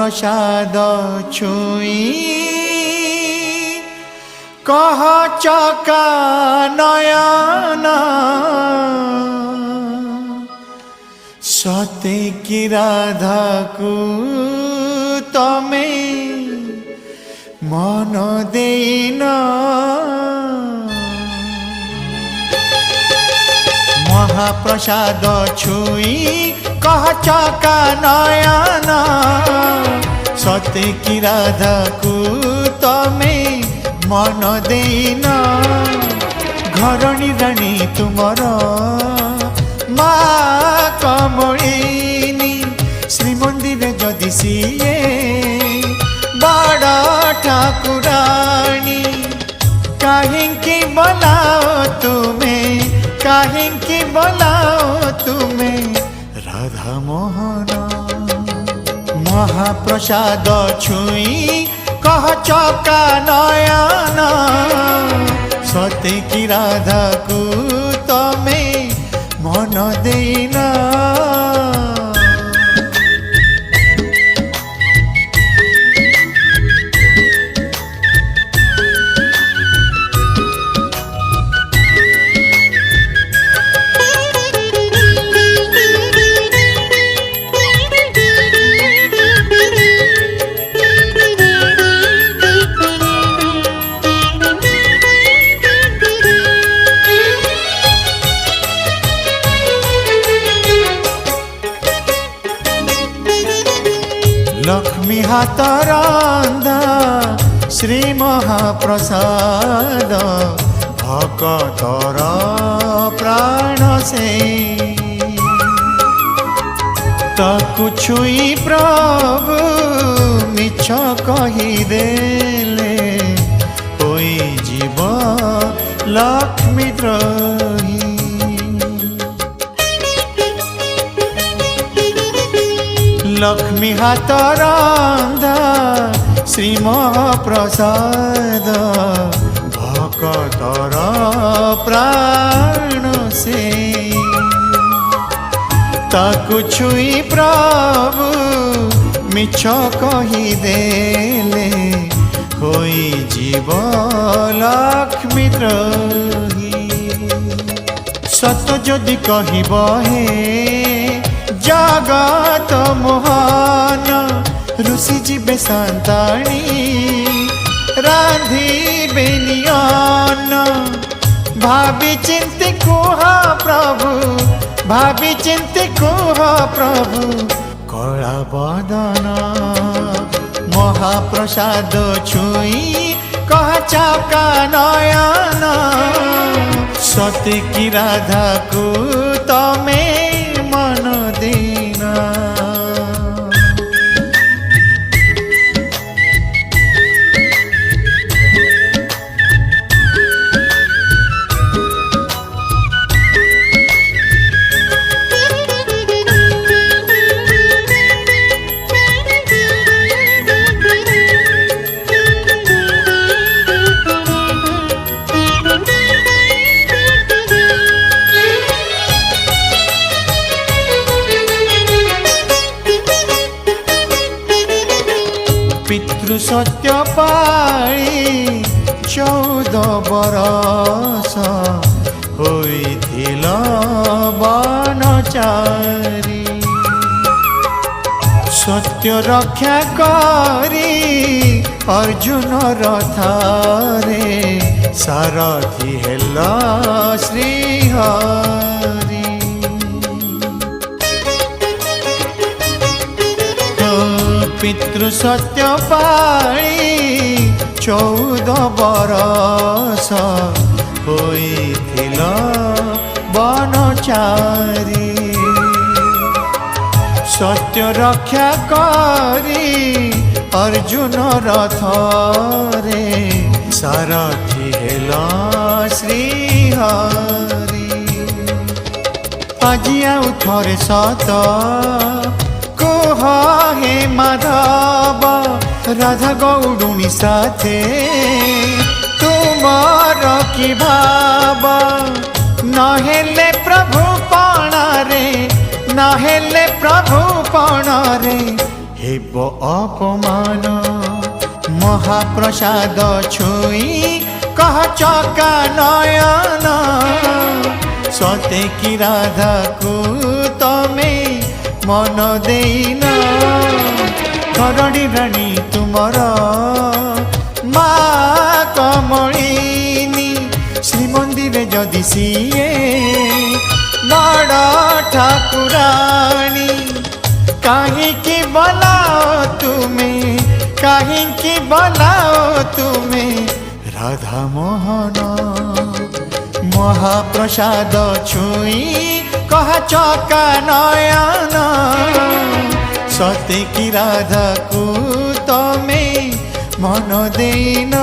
प्रसाद छुई कह चका नयन सते की राधा को तमे मन देना महाप्रसाद छुई कह चका नयन सते की राधा को तमे मन देना घरणी राणी तुमर माँ कमलिनी श्रीमंदिर जदि सीए बड़ ठाकुराणी कहीं बोलाओ तुम्हें कहीं बोलाओ तुम्हें राधा मोहन महाप्रसाद छुई कह चका नयन सते की राधा को तमे मन देना लक्ष्मी हाथ रंधा श्री महाप्रसाद भक्तर प्राण से ताकु छुई प्रभु मिछ कहीदेले होई जीव लक्ष्मी द्रोही लक्ष्मी हाथ रंधा श्री महाप्रसाद भक्तर प्राण से ताकु छुई प्रभु मिछ कहीदेले होई जीव लक्ष्मी द्रोही सत जदि कहब हे जगत मोहन ऋषि जीवे संताणी राधी बेनियन भाभी चिंती कुह प्रभु भाभी चिंती कुह प्रभु कला बदन महाप्रसाद छुई कह चका नयन सते की राधा को तमे मन देना पितृ सत्य पाई 14 बरस होइथिल बनचारी सत्य रक्षा करी अर्जुन रथारे सारथी हेला श्रीहरि पितृ सत्य पाई 14 बरस होइथिल बनचारी सत्य रक्षा करी अर्जुन रथरे सारथी हेला श्रीहरि আজি आउ थरे सत कुह हे माधव राधा गौडुनी साथे तुमर की भाव नहेले प्रभु पणारे नहेले प्रभु पणारे हेब अपमान महाप्रसाद छुई कह चका नयन सते की राधा को तमे मन देन धरणी राणी तुमर मा कमलिनी श्रीमंदिर जदि सीए बड़ ठाकुराणी काहींकी बोलाओ तुम्हें राधा मोहन महाप्रसाद छुई कह चका नयन सते की राधा को तमे मन देन।